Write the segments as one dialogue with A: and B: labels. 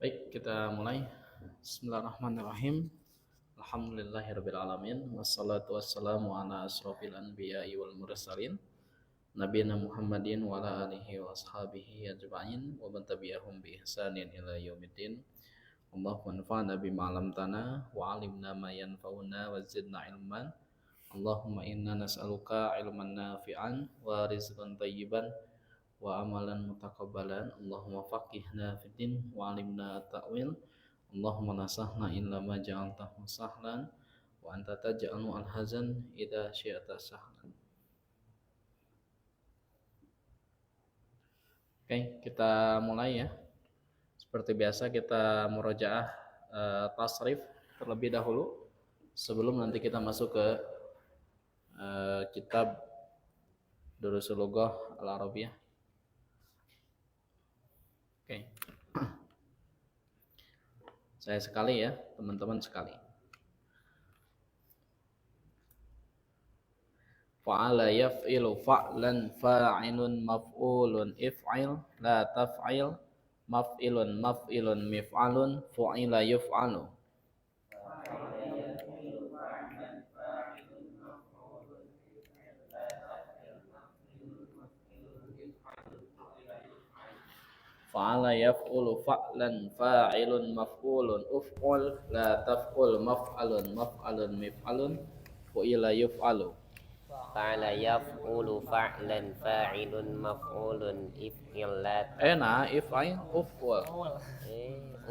A: Baik, kita mulai. Bismillahirrahmanirrahim. Alhamdulillahirabbil alamin wassalatu wassalamu ala asrofil anbiya'i wal mursalin nabiyina Muhammadin wa ala alihi wa ashabihi ajma'in wa man tabi'ahum bi ihsanin ila yaumiddin. Allahumma anfa'na bima 'allamtana wa 'allimna ma yanfa'una wa zidna ilman. Allahumma inna nas'aluka ilman nafi'an wa rizqan thayyiban wa amalan mutakabbalan. Allahumma faqihna fid din wa 'allimna ta'wil. Allahumma la sahla illa ma ja'altahu sahlan wa anta taj'alu al-hazan idza syi'ta sahlan. Oke, kita mulai ya. Seperti biasa kita murojaah tasrif terlebih dahulu sebelum nanti kita masuk ke kitab Durusul Lughah Al-Arabiyah. Oke. Saya sekali ya, teman-teman sekali. Fa'ala yaf'ilu fa'lan fa'ilun maf'ulun if'il la taf'il maf'ilun maf'ilun mif'alun fu'ila yuf'alu. Fa'ala yaf'ulu fa'lan fa'ilun maf'ulun uf'ul la taf'ul maf'alun maf'alun mif'alun fu'ila yuf'alu.
B: Fa'ala yaf'ulu fa'lan fa'ilun maf'ulun if'il la
A: If'il uf'ul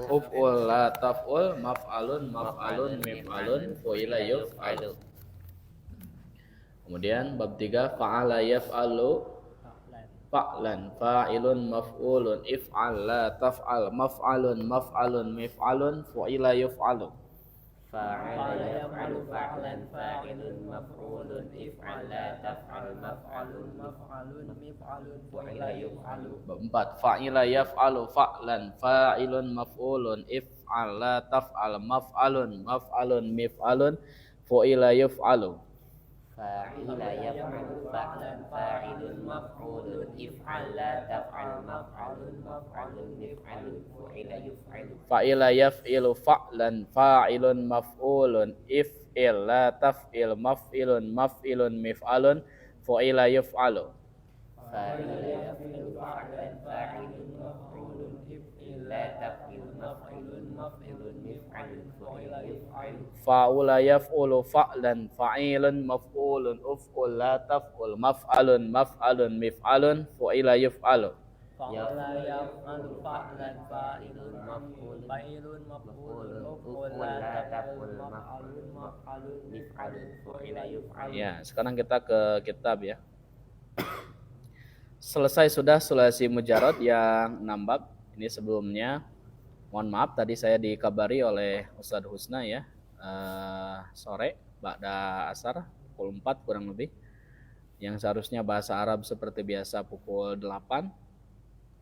A: uf'ul la taf'ul maf'alun maf'alun mif'alun fu'ila yuf'alu. Kemudian bab 3 fa'ala yaf'alu fa'lan fa'ilun maf'ulun if'al la taf'al maf'alun maf'alun mif'alun fu'ila yuf'alu.
B: Fa'ala yaf'alu fa'lan fa'ilun maf'ulun if'al la taf'al maf'alun maf'alun mif'alun fu'ila yuf'alu.
A: Bab 4 fa'ila yaf'alu fa'lan fa'ilun maf'ulun if'al la taf'al maf'alun maf'alun mif'alun fu'ila yuf'alu.
B: Fa'ila yaf'alu fa'lan fa'ilun maf'ulun if'al la taf'al maf'alun maf'alun mif'alun fu'ila yuf'alu.
A: Fa'ila yaf'ilu fa'lan fa'ilun maf'ulun if'il la taf'il maf'ilun maf'ilun mif'alun fu'ila yuf'alu.
B: Fa'ila yaf'ilu fa'lan fa'ilun maf'ulun if'il la taf'il maf'ilun maf'ilun mif'alun fu'ila yuf'alu.
A: Fa'ula yaf'ulu fa'lan fa'ilun maf'ulun uf'ul la taf'ul maf'alun maf'alun mif'alun fu'ila yuf'alu.
C: Fa'ala yaf'alu fa'lan fa'ilun maf'ulun fa'ilun maf'ulun uf'ul la taf'ul maf'alun maf'alun mif'alun fu'ila yuf'alu.
A: Ya, sekarang kita ke kitab ya. Selesai sudah sulasi mujarad yang 6 bab. Ini sebelumnya mohon maaf tadi saya dikabari oleh Ustadz Husna ya. Sore ba'da asar pukul 4 kurang lebih. Yang seharusnya bahasa Arab seperti biasa pukul 8.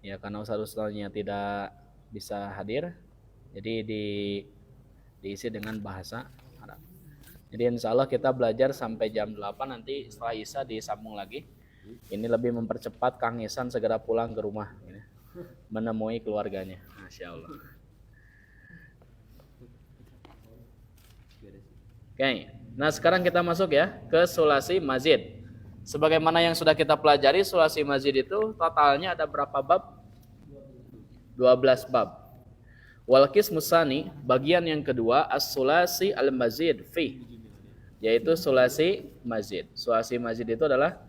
A: Ya karena Ustadz Husnanya tidak bisa hadir. Jadi diisi dengan bahasa Arab. Jadi insya Allah kita belajar sampai jam 8, nanti setelah Isya disambung lagi. Ini lebih mempercepat Kang Ihsan segera pulang ke rumah menemui keluarganya. Masya Allah. Oke, nah sekarang kita masuk ya ke sulasi mazid. Sebagaimana yang sudah kita pelajari, sulasi mazid itu totalnya ada berapa bab? 12 bab. Wal qismus tsani, bagian yang kedua, as-sulasi al-mazid fi, yaitu sulasi mazid. Sulasi mazid itu adalah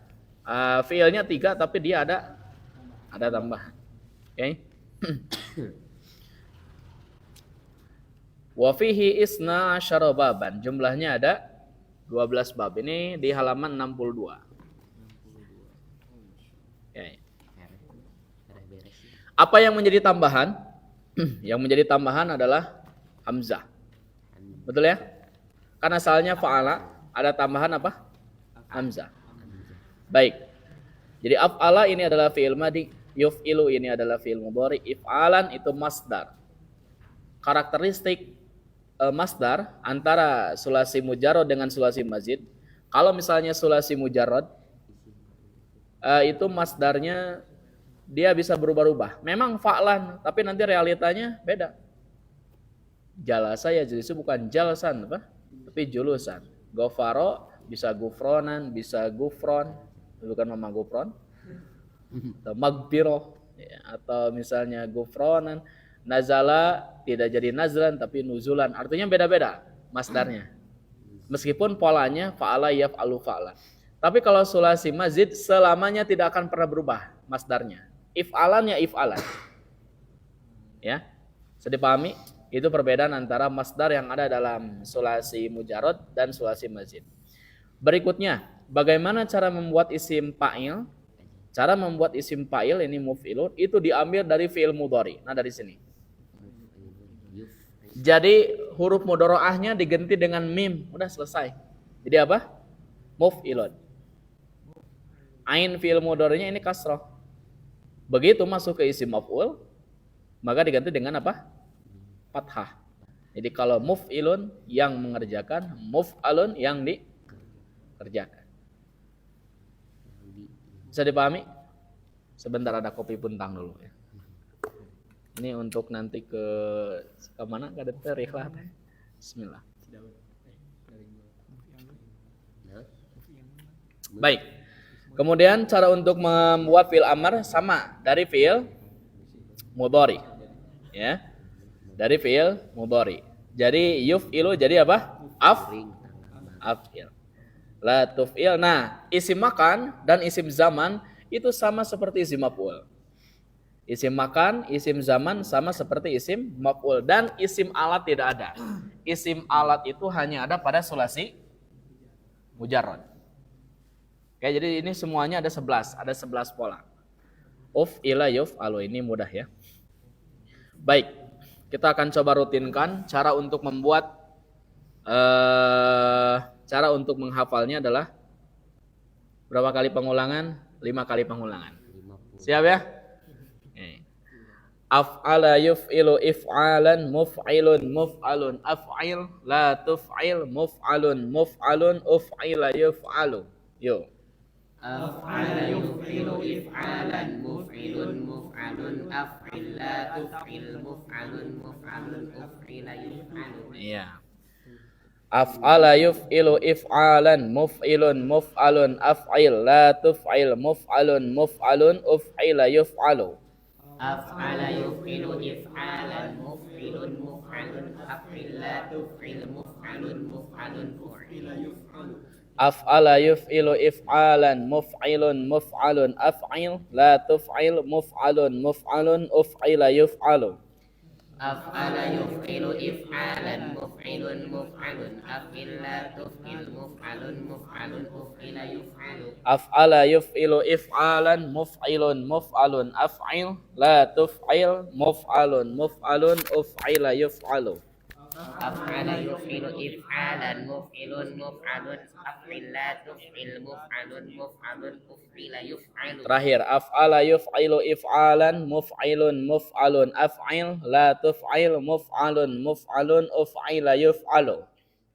A: fiilnya 3 tapi dia ada tambahan. Oke. Wa fihi isna asyara baban. Jumlahnya ada 12 bab. Ini di halaman 62. Oke. Apa yang menjadi tambahan? Yang menjadi tambahan adalah hamzah. Betul ya? Karena asalnya fa'ala, ada tambahan apa? Hamzah. Baik. Jadi af'ala ini adalah fi'il madhi, yuf'ilu ini adalah fi'il mudhari, if'alan itu masdar. Karakteristik masdar antara sulasi mujarrad dengan sulasi mazid. Kalau misalnya sulasi mujarrad itu masdarnya dia bisa berubah-ubah. Memang fa'lan, tapi nanti realitanya beda. Jalasa ya jelisu bukan jalsan apa? Tapi julusan. Gofaro bisa gufronan, bisa gufron, bukan mama gufron. Atau magbiro ya, atau misalnya gufronan. Nazala tidak jadi nazlan tapi nuzulan. Artinya beda-beda masdarnya. Meskipun polanya fa'ala yaf'alu fa'ala. Tapi kalau sulasi mazid selamanya tidak akan pernah berubah masdarnya. If'alan ya if'alan. Ya. Bisa dipahami? Itu perbedaan antara masdar yang ada dalam sulasi mujarad dan sulasi mazid. Berikutnya, bagaimana cara membuat isim fa'il? Cara membuat isim fa'il ini muf'ilun itu diambil dari fi'il mudhari. Nah, dari sini. Jadi huruf mudhari'ahnya diganti dengan mim, udah selesai. Jadi apa? Muf'ilun. Ain fi'il mudhari'nya ini kasrah. Begitu masuk ke isim maf'ul, maka diganti dengan apa? Fathah. Jadi kalau muf'ilun yang mengerjakan, muf'alun yang dikerjakan. Bisa dipahami? Sebentar ada kopi puntang dulu ya. Ini untuk nanti ke mana? Ke depan ikhlas. Bismillah. Baik. Kemudian cara untuk membuat fi'il amr sama dari fi'il mudhari. Ya. Dari fi'il mudhari. Jadi yuf'ilu jadi apa? Af'il. La tuf'il. Nah, isim makan dan isim zaman itu sama seperti isim maf'ul. Isim makan, isim zaman sama seperti isim maf'ul dan isim alat tidak ada. Isim alat itu hanya ada pada sulasi mujarrad. Oke, jadi ini semuanya ada 11 pola. Uf'ila yuf'alu, ini mudah ya. Baik, kita akan coba rutinkan cara untuk membuat cara untuk menghafalnya adalah berapa kali pengulangan? 5 kali pengulangan. Siap ya? Af'ala yuf'ilu if'alan muf'ilun muf'alun af'il la tuf'il muf'alun muf'alun uf'ila yuf'alu. Yo.
B: Af'ala yuf'ilu if'alan muf'ilun muf'alun af'il la tuf'il muf'alun muf'alun uf'ila yuf'alu.
A: Iya. Af'ala yuf'ilu if'alan muf'ilun muf'alun af'il la tuf'il muf'alun muf'alun uf'ila yuf'alu.
B: Af'ala yuf'ilu if'alan muf'ilun muf'alun af'il la tuf'il muf'alun muf'alun uf'ila yuf'alu.
A: Af'ala yuf'ilu if'alan muf'ilun muf'alun af'il la tuf'il muf'alun muf'alun uf'ila yuf'alu.
B: Af'ala yuf'ilu if'alan muf'ilun muf'alun af'il la tuf'il muf'alun muf'alun uf'ila yuf'alu.
A: Af'ala yuf'ilu if'alan muf'ilun muf'alun af'il la tuf'il muf'alun muf'alun uf'ila yuf'alu.
B: Af'ala yuf'ilu if'alan muf'ilun muf'alun af'il la tuf'il muf'alun muf'alun uf'ila yuf'alu.
A: Terakhir, af'ala yuf'ilu if'alan muf'ilun muf'alun af'il la tuf'il muf'alun muf'alun uf'ila yuf'alu.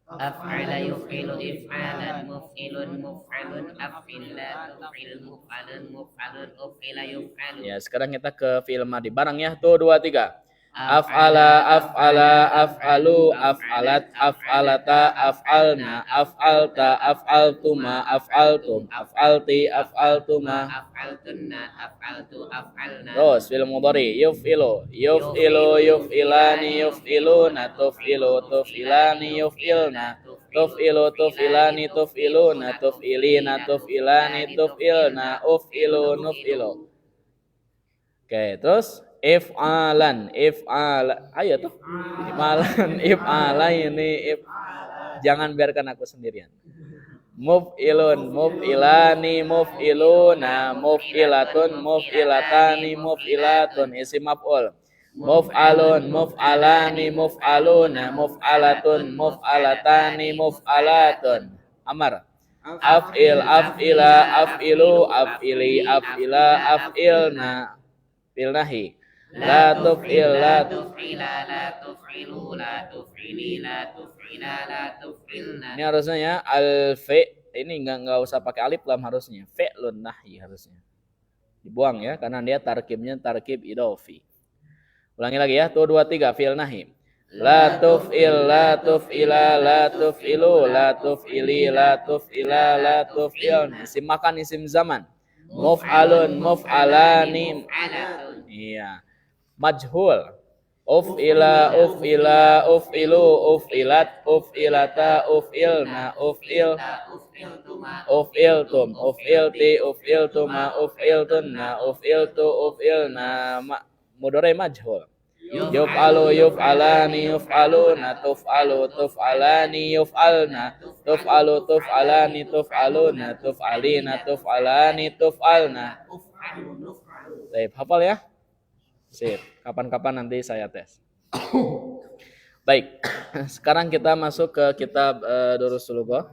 B: Af'ala yuf'ilu if'alan muf'ilun muf'alun af'il la tuf'il muf'alun muf'alun uf'ila yuf'alu.
A: Ya, sekarang kita ke fi'il madhi bareng ya. Tuh 2 3. Af'ala af'ala af'alu af'alat af'alata af'alna af'alta af'altuma af'altum af'alti af'altuma
B: af'altunna af'altu af'alna.
A: Terus fi'il mudhari yuf'ilu yuf'ilu yuf'ilani yuf'iluna tuf'ilu tuf'ilani yuf'ilna tuf'ilu tuf'ilani tuf'iluna tuf'ilina tuf'ilani tuf'ilna uf'ilu nuf'ilu. Oke, terus if'alan ayo tuh if'ala ini jangan biarkan aku sendirian. Muf'ilun muf'ilani muf'iluna muf'ilatun muf'ilatani muf'ilatun isim maf'ul. Muf'alun muf'alani muf'aluna muf'alatun muf'alatani muf'alatun. Amar af'il af'ila af'ilu af'ili af'ila af'ilna filnahi la tuf'il la
B: tuf'ila la tuf'ilu la tuf'ili la tuf'ila la tuf'ilna.
A: Ini harusnya ya al-fi, ini enggak usah pakai alif lam harusnya. Fi'lun nahyi harusnya. Dibuang ya karena dia tarkibnya tarkib idhofi. Ulangi lagi ya. Tuh 2 3 fi'il nahyi. La tuf'il, la tuf'ila, la tuf'ilu, la tuf'ili, la tuf'ila, la tuf'il. Isim makan, isim zaman. Muf'alun, muf'alani.
B: muf'alatun.
A: Iya. Majhul. Uf'ila, uf'ila, uf'ilu, uf'ilat, uf'ilata, uf'ilna, uf'il.
B: Uf'iltuma,
A: Uf'iltum, uf'ilti, uf'iltuma, uf'iltunna, uf'iltu, uf'ilna. Mudhari majhul. Yuf'alu, yuf'alani, yuf'aluna, tuf'alu, tuf'alani, yuf'alna, tuf'alu, tuf'alani, tuf'aluna, tuf'alina, tuf'alani, tuf'alna.
B: uf'alu, nuf'alu.
A: Baik, hafal ya? Sip. Kapan-kapan nanti saya tes. Baik, sekarang kita masuk ke kitab Durus Sulughah.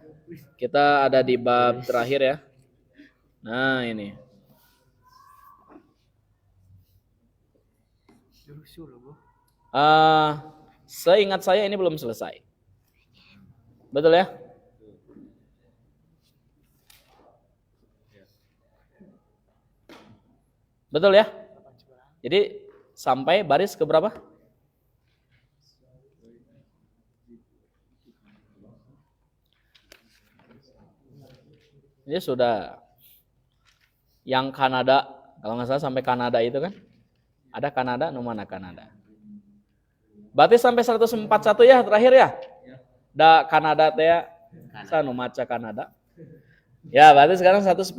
A: Kita ada di bab terakhir ya. Nah, ini. Seingat saya ini belum selesai. Betul ya? Betul ya? Jadi sampai baris ke berapa? Ini sudah yang Kanada, kalau nggak salah sampai Kanada itu kan? Ada Kanada, mana Kanada? Berarti sampai 141 ya terakhir ya? Da Kanada teh ya. Saya maca Kanada. Ya, berarti sekarang 142.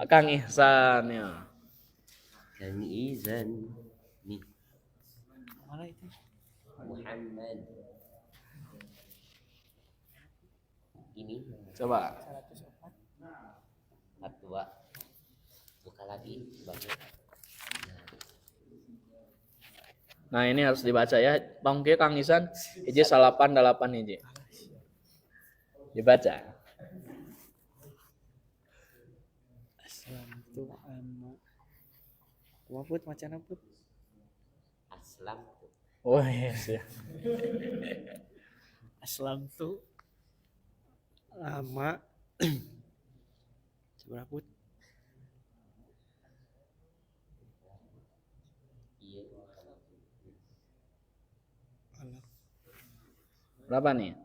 A: Kang Ihsan ya.
C: Kang Ihsan nih.
B: Mana itu?
C: Muhammad. Ini
A: Coba.
C: 104. Buka lagi bagus.
A: Nah, ini harus dibaca ya. Tong kieu Kang Ihsan hiji 88 hiji. Dibaca.
B: Aslam tu amma. Kumaha put macana put?
C: Aslam.
A: Oh yes ya.
B: Aslam tu amma. Seberapa put?
C: Iya.
B: Allah.
A: Berapa nih?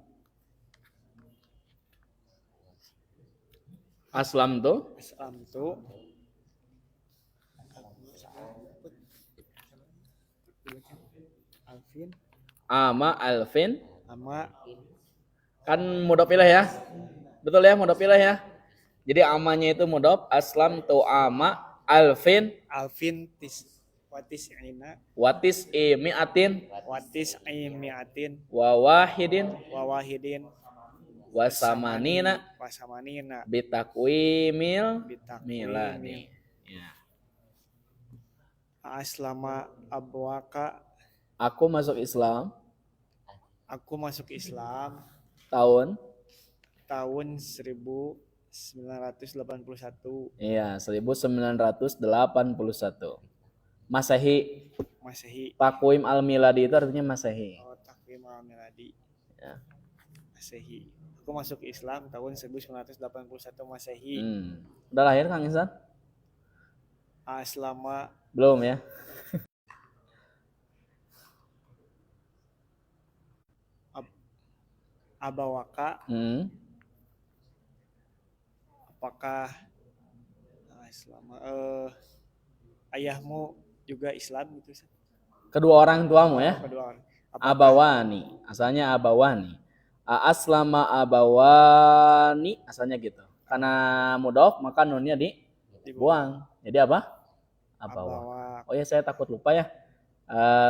A: Aslam tuh
B: Aslam tu Alvin
A: ama alfin
B: ama
A: kan mudhof ilaih ya. Betul ya, mudhof ilaih ya. Jadi amanya itu mudhof, aslam tu ama alfin
B: Alvin watis ina
A: watis imiatin
B: watis imiatin
A: wa wahidin
B: wawahidin
A: wasamanina
B: wasamanina
A: bitakwimil
B: bitakwimil.
A: miladi. Ya.
B: Aslama abwaka,
A: Aku masuk Islam
B: aku masuk Islam
A: tahun
B: tahun 1981
A: iya 1981. Masehi.
B: Masehi.
A: Takwim al-miladi itu artinya Masehi.
B: Oh, takwim al-miladi.
A: Ya.
B: Masehi. Aku masuk Islam tahun 1981 Masehi.
A: Udah lahir Kang Ihsan?
B: Aslama
A: Belum ya?
B: abawaka, apakah Aslama ayahmu juga Islam gitu?
A: Kedua orang tuamu ya?
B: Kedua orang.
A: Abawani, asalnya abawani. Aslama abawani, asalnya gitu. Karena mudhof maka nunnya dibuang. Jadi apa? Abawa. Oh ya, saya takut lupa ya.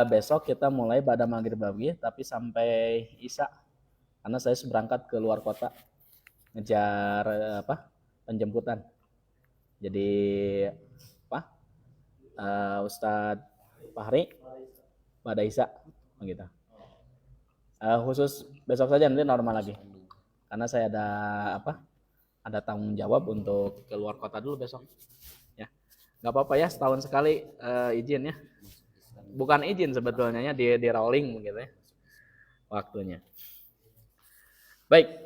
A: Besok kita mulai pada maghrib lagi, tapi sampai isya. Karena saya berangkat ke luar kota ngejar penjemputan. Jadi Ustadz Fahri pada isya begitu. Khusus besok saja, nanti normal lagi. Karena saya ada tanggung jawab untuk keluar kota dulu besok. Ya, nggak apa-apa ya, setahun sekali izin ya. Bukan izin sebetulnya ya, di rolling begitu ya waktunya. Baik.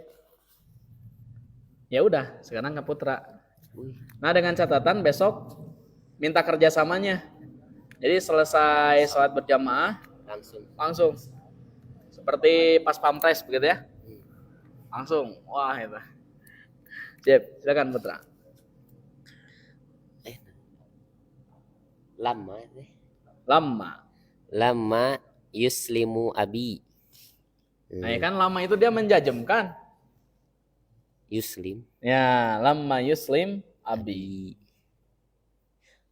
A: Ya udah, sekarang ke Putra. Nah, dengan catatan besok minta kerjasamanya. Jadi selesai sholat berjamaah, Langsung. Seperti pas pampres begitu ya. Langsung. Wah, itu. Sip, silakan Putra.
B: Lama yuslimu abi.
A: Nah, ya kan lama itu dia menjajemkan.
B: Yuslim.
A: Ya, lama yuslim abi.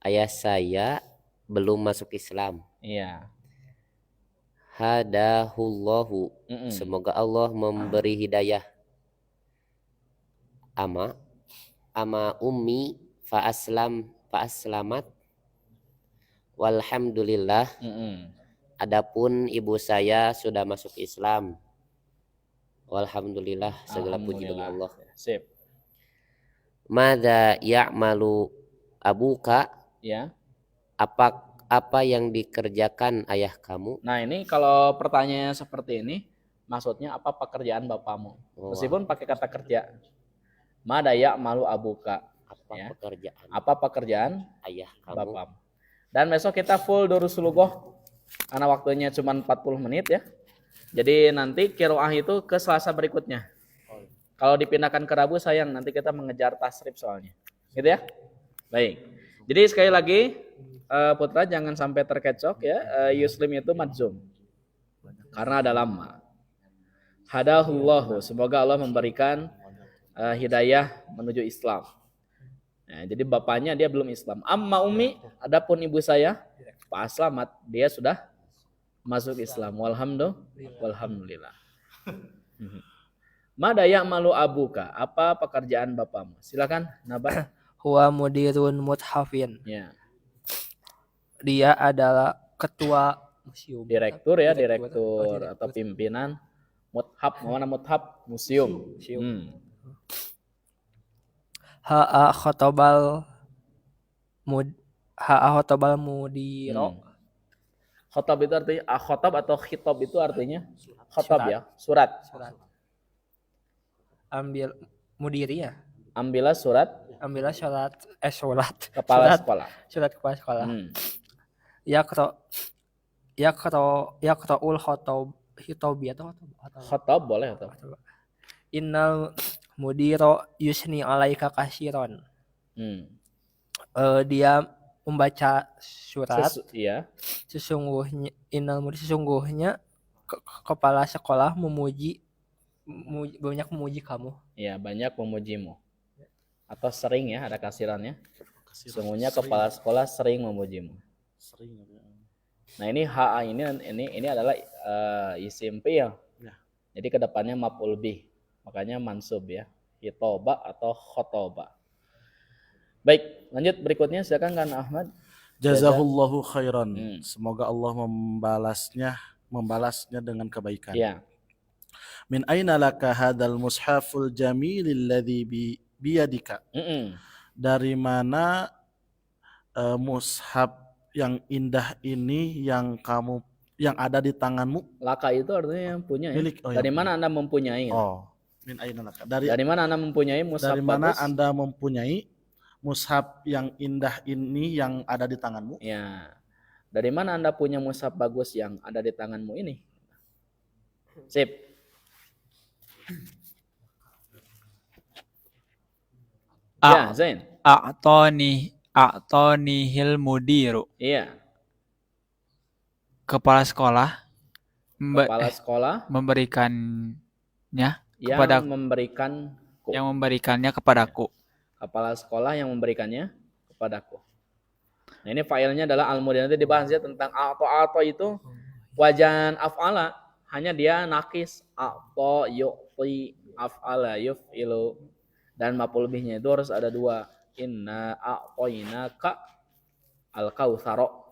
B: Ayah saya belum masuk Islam.
A: Iya.
B: Hadahullahu. Semoga Allah memberi hidayah. Ama ummi fa'aslamat. Walhamdulillah. Adapun ibu saya sudah masuk Islam. Walhamdulillah, segala puji bagi Allah.
A: Sip.
B: Madza ya'malu abuka?
A: Ya.
B: Apa yang dikerjakan ayah kamu?
A: Nah, ini kalau pertanyaannya seperti ini, maksudnya apa pekerjaan bapakmu? Meskipun pakai kata kerja. Madza ya'malu abuka? Apa pekerjaan
B: ayah kamu?
A: Bapakmu? Dan besok kita full Durusulughoh karena waktunya cuma 40 menit ya. Jadi nanti qiraah itu ke Selasa berikutnya. Kalau dipindahkan ke Rabu sayang, nanti kita mengejar tasrif soalnya. Gitu ya? Baik. Jadi sekali lagi Putra jangan sampai terkecoh ya. Yuslim itu madzum. Karena ada lama. Hadahullahu, semoga Allah memberikan hidayah menuju Islam. Nah, jadi bapaknya dia belum Islam. Amma ummi, adapun ibu saya, Pak Slamet, dia sudah masuk Islam. Walhamdulillah. Mada ya'malu abuka? Apa pekerjaan bapakmu? Silakan, Nabah.
C: Huwa mudirun muthafin.
A: Ya.
C: Dia adalah ketua museum.
A: Direktur ya, direktur atau pimpinan muthaf. Mana muthaf? Museum.
C: Ha'a khotobal mudiro.
A: Khotob itu artinya khotob atau khitab itu artinya khotob ya, surat.
C: Ambil mudiri ya.
A: Ambillah surat kepala sekolah.
C: Surat kepala sekolah. Yaqra'ul khitobi atau
A: khotob boleh atau.
C: Innal mudiro yusni alaika kasiron. Dia membaca surat.
A: Iya.
C: Sesungguhnya kepala sekolah banyak memuji kamu.
A: Iya, banyak memujimu. Atau sering ya, ada kasirannya. Sesungguhnya kepala sekolah sering memujimu. Nah, ini HA ini adalah isim fi'il. Jadi kedepannya maf'ul bih. Makanya mansub ya. Hitoba atau khotoba. Baik, lanjut berikutnya silakan kan Ahmad.
D: Jazahullahu khairan. Semoga Allah membalasnya dengan kebaikan.
A: Ya.
D: Min aina laka hadzal mushaful jamilil ladzi biyadika? Dari mana mushaf yang indah ini yang ada di tanganmu?
A: Laka itu artinya yang punya ya.
D: Milik.
A: Dari mana Anda mempunyai?
D: Min aina laka.
A: Dari mana Anda mempunyai mushaf
D: Dari mana
A: bagus?
D: Anda mempunyai mushaf yang indah ini yang ada di tanganmu?
A: Ya. Dari mana Anda punya mushaf bagus yang ada di tanganmu ini? Sip. Ya, Zain.
E: A'tonihil mudiru.
A: Iya.
E: Kepala sekolah memberikannya kepada
A: yang
E: memberikannya kepadaku.
A: Kepala sekolah yang memberikannya kepadaku. Nah, ini failnya adalah al-mudir. Nanti dibahas ya tentang a'to itu wajan af'ala, hanya dia nakis a'to yu'ti af'ala yuf'ilu, dan maf'ul bihnya itu harus ada dua. Inna a'toinaka al-kautsaro.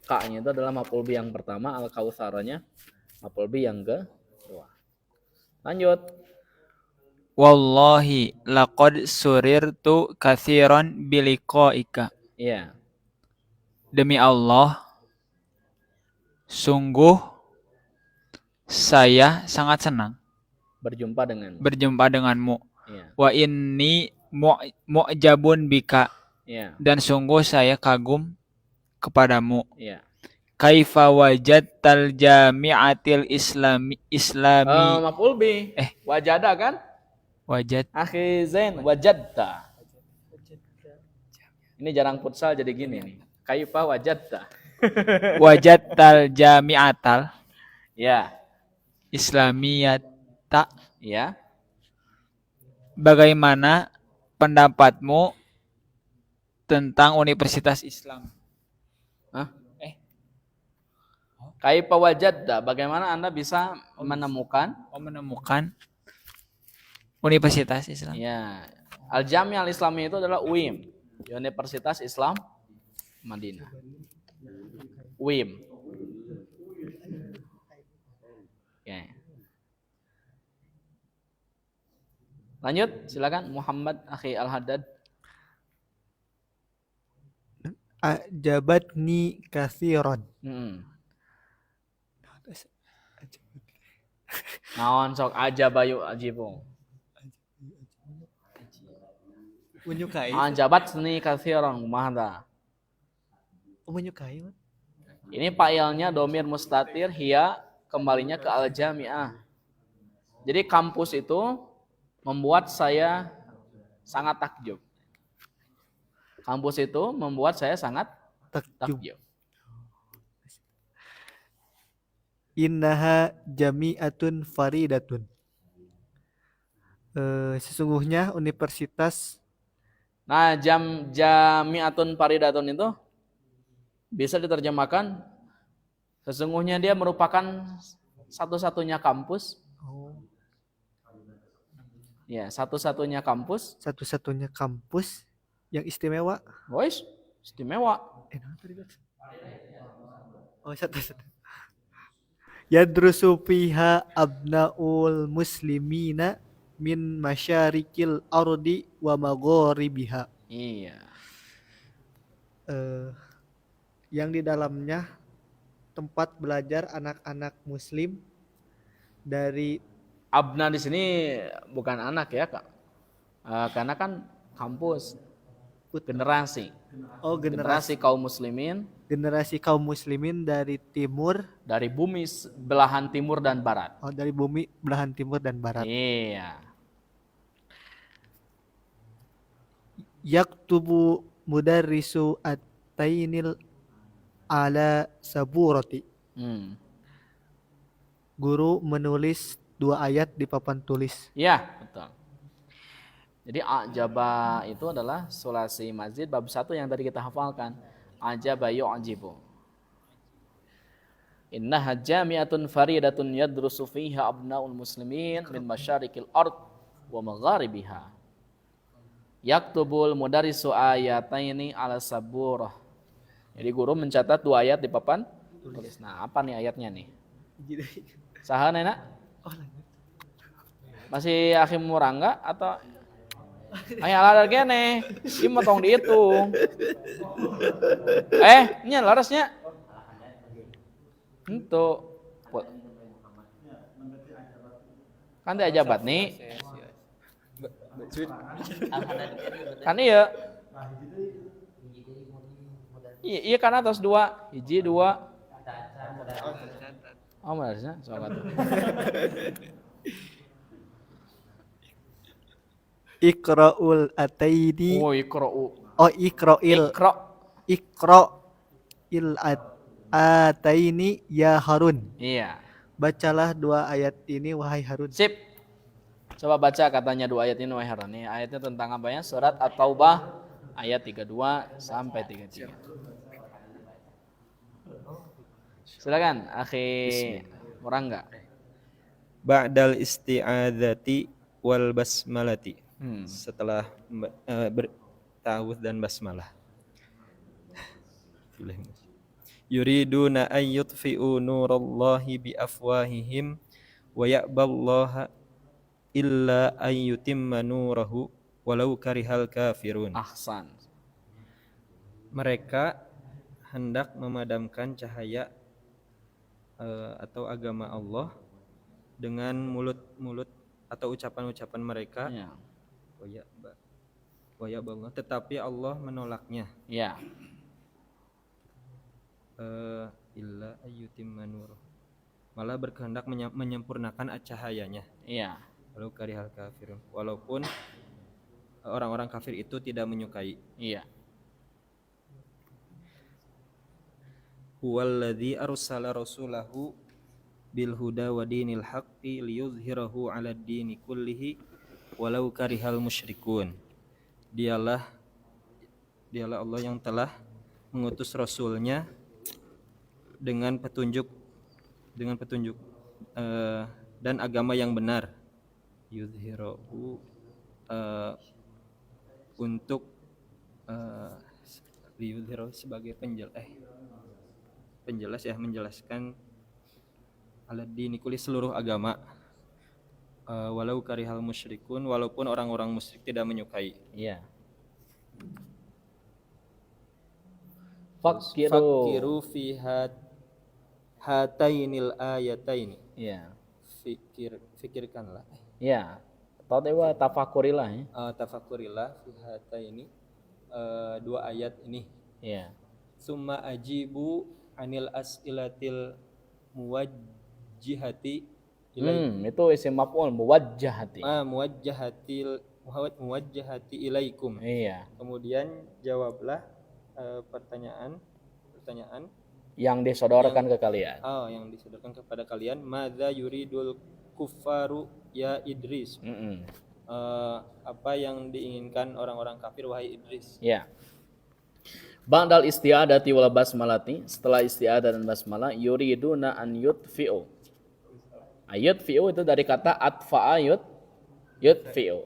A: Ka-nya itu adalah maf'ul bih yang pertama, al-kautsaranya maf'ul bih yang kedua. Lanjut.
E: Wallahi laqad surirtu katsiran biliqaika.
A: Iya.
E: Demi Allah, sungguh saya sangat senang
A: berjumpa
E: denganmu.
A: Iya.
E: Wa inni mu'jabun bika.
A: Iya.
E: Dan sungguh saya kagum kepadamu.
A: Iya.
E: Kaifa wajadtal jami'atil islami
A: Maf'ul bih. Wajada kan?
E: wajad
A: Akhi Zain, wajadta. Ini jarang futsal jadi gini nih. Kaifa wajadta.
E: wajadtal jami'atal
A: Ya,
E: islamiyata.
A: ya.
E: Bagaimana pendapatmu tentang Universitas Islam?
A: Hah? Kaifa wajadta, bagaimana Anda bisa menemukan
E: Menemukan Universitas Islam.
A: ya Al-Jami' Al-Islami itu adalah UIM, Universitas Islam Madinah. UIM. Ya. Lanjut, silakan Muhammad Akhi Al-Haddad.
F: Ajabatni kathiran.
A: Naon sok aja bayu ajibu.
F: Menyukai.
A: Ajabat seni kathiran kumahda.
F: Menyukai.
A: Ini fa'ilnya domir mustatir, hiya kembalinya ke al-jami'ah. Jadi kampus itu membuat saya sangat takjub. Kampus itu membuat saya sangat takjub.
F: Innaha jami'atun faridatun. Sesungguhnya universitas.
A: Nah, jami'atun faridatun itu bisa diterjemahkan sesungguhnya dia merupakan satu-satunya kampus. Ya, satu-satunya kampus.
F: Satu-satunya kampus yang istimewa.
A: Boys, istimewa.
F: Satu-satu. Yadrusu fiha abnaul muslimina min masyarikil ardi wa magharibiha.
A: Iya.
F: Yang di dalamnya tempat belajar anak-anak muslim dari
A: Abna di sini bukan anak ya, Kak. Karena kan kampus generasi. Generasi kaum muslimin.
F: Generasi kaum muslimin dari timur,
A: dari bumi belahan timur dan barat.
F: Dari bumi belahan timur dan barat.
A: Iya.
F: Yaktubu mudarrisu at-tainil ala saburati. Guru menulis 2 ayat di papan tulis.
A: Iya, betul. Jadi ajaba itu adalah sulasi mazid bab 1 yang tadi kita hafalkan. Ajaba yu'jibu. Innaha jami'atun faridatun yadrusu fiha abnaul muslimin min masyarikil ard wa magharibiha. Yaktubul mudarrisu ayataini ala saburah. Jadi guru mencatat 2 ayat di papan tulis. Nah, apa nih ayatnya nih? Saha nena? Masih akhir murangga atau aya ladar kene? Ieu mah tong dihitung. Nya larasnya. Henteu. Kan teh ajabat nih. Kan ieu. Iya kan atas 2, hiji 2. Oh, harusnya soal itu.
F: Iqra'ul ataini.
A: Oh, iqra'u.
F: Oh, iqra'il. Iqra'il ataini ya Harun.
A: Iya.
F: Bacalah 2 ayat ini wahai Harun.
A: Sip. Coba baca katanya 2 ayat ini wahai Harun. Ini ayatnya tentang apa ya? Surat At-Taubah ayat 32 sampai 33. Silakan, akhi Murangga.
G: Ba'dal isti'adzati wal basmalati. Setelah ta'awudz dan basmalah. Yuriduna an yutfi'u nurallahi bi afwahihim wa ya'ballaha illa an yutimma nurahu walau karihal kafirun.
A: Ahsan.
G: Mereka hendak memadamkan cahaya atau agama Allah dengan mulut-mulut atau ucapan-ucapan mereka.
A: Ya.
G: Tetapi Allah menolaknya.
A: Ya.
G: illa ayyutimma nurahu. Malah berkehendak menyempurnakan cahayanya.
A: Iya.
G: Walau karihal kafirun. Walaupun orang-orang kafir itu tidak menyukai.
A: Iya.
G: Huwallazi arsala rasulahu bil huda wa dinil haqqi liyuzhirahu 'alad dini kullihi walau karihal musyrikun. Dialah Allah yang telah mengutus rasulnya dengan petunjuk dan agama yang benar. Yuzhirahu untuk liyuzhirahu sebagai menjelaskan aladini kuli seluruh agama, walau karihal musyrikun, walaupun orang-orang musyrik tidak menyukai.
A: Iya.
G: Fakiru fi hatainil ayataini.
A: Iya.
G: Fikirkanlah.
A: Iya. Atau dewa tafakurilah ya.
G: Tafakurilah fi hataini, dua ayat ini.
A: Iya.
G: Summa ajibu anil as'ilatil muwajjihati
A: Itu isim maf'ul muwajjahati.
G: Muwajjahati ilaikum.
A: Iya.
G: Kemudian jawablah pertanyaan
A: Yang disodorkan ke kalian.
G: yang disodorkan kepada kalian. Madza yuridul kuffaru ya Idris. Apa yang diinginkan orang-orang kafir wahai Idris?
A: Ya. Ba'dal isti'adati wal basmalati, setelah isti'adah dan basmalah, yuriduna an yutfi'u. Yutfi'u itu dari kata atfa'a yutfi'u.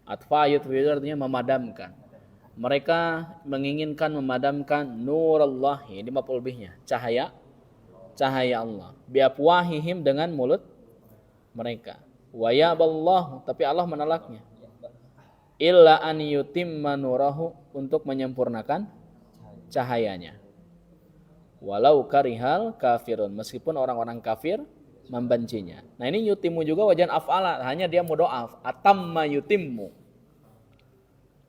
A: Atfa'a yutfi'u artinya memadamkan. Mereka menginginkan memadamkan nurallahi, ini maf'ul bihnya, cahaya Allah. Biafwahihim, dengan mulut mereka. Wa yaballahu, tapi Allah menolaknya. Illa an yutimma nurahu, untuk menyempurnakan cahayanya. Walau karihal kafirun, meskipun orang-orang kafir membencinya. Nah ini yutimu juga wajan af'ala, hanya dia mudhoaf. Atamma yutimmu.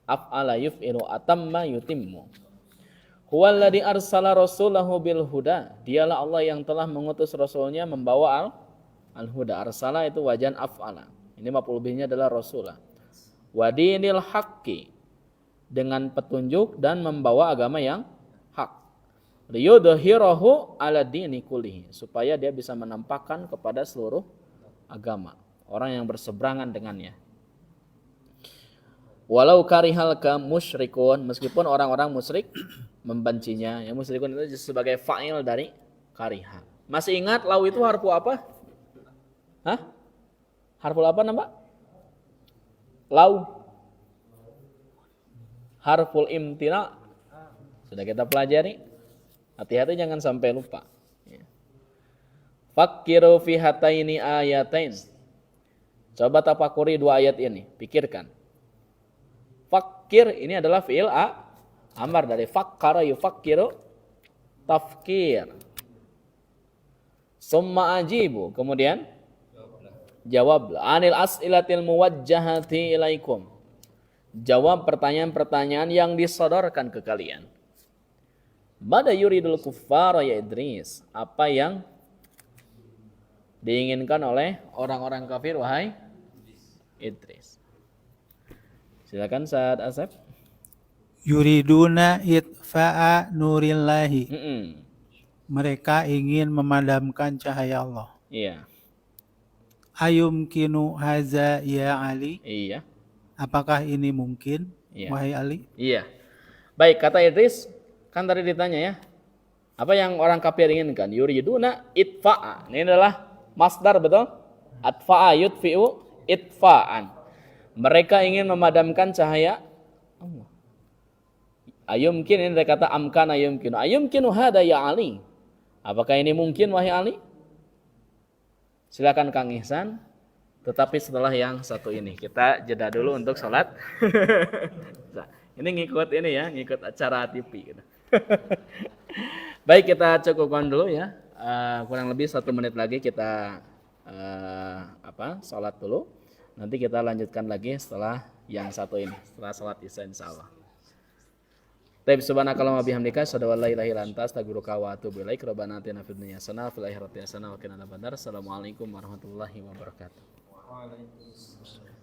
A: Af'ala yuf'ilu atamma yutimmu. Huwallazi arsala rasulahu bil huda. Dialah Allah yang telah mengutus rasulnya membawa al-huda. Arsala itu wajan af'ala. Ini maf'ul bihnya adalah rasulah. Wa dinil haqqi, dengan petunjuk dan membawa agama yang hak. Liyudhhirahu 'ala dini kullihi, supaya dia bisa menampakkan kepada seluruh agama, orang yang berseberangan dengannya. Walau karihal musyrikun, meskipun orang-orang musyrik membencinya. Ya, musyrikun itu sebagai fa'il dari kariha. Masih ingat lau itu harfu apa? Harfu apa nama? Lau. Harful imtina. Sudah kita pelajari. Hati-hati jangan sampai lupa. Fakiru fi hataini ayatain. Coba tafakuri dua ayat ini. Pikirkan. Fakir ini adalah fi'il amar dari fakkara yufakiru. Tafkir. Summa ajibu. Kemudian jawablah. Anil as'ilatil muwajjahati ilaikum. Jawab pertanyaan-pertanyaan yang disodorkan ke kalian. Mada yuridul kuffara ya Idris. Apa yang diinginkan oleh orang-orang kafir wahai Idris? Silakan Saad Asep.
H: Yuriduna itfa'a nurillahi. Mereka ingin memadamkan cahaya Allah.
A: Iya.
H: Ayumkinu haza ya Ali.
A: Iya.
H: Apakah ini mungkin, wahai Ali?
A: Iya. Baik, kata Idris, kan tadi ditanya ya. Apa yang orang kafir inginkan? Yuriduna itfa'a. Ini adalah masdar, betul? Atfa'a yutfi'u itfa'an. Mereka ingin memadamkan cahaya Allah. Ayumkin, ini dari kata amkana yumkinu. Ayumkinu hada ya Ali. Apakah ini mungkin wahai Ali? Silakan Kang Ihsan. Tetapi setelah yang satu ini, kita jeda dulu untuk sholat. Nah, ini ngikut acara TV. Gitu. Baik, kita cukupkan dulu ya. Kurang lebih 1 menit lagi kita sholat dulu. Nanti kita lanjutkan lagi setelah yang satu ini, setelah sholat isya insya Allah. Taib subhanakallahumma bihamdika asyhadu an la ilaha illa anta astaghfiruka wa atubu ilaik. Rabbana atina fid dunya hasanah wa fil akhirati hasanah wa qina adzabannar. Assalamualaikum warahmatullahi wabarakatuh.
G: Waalaikumsalam.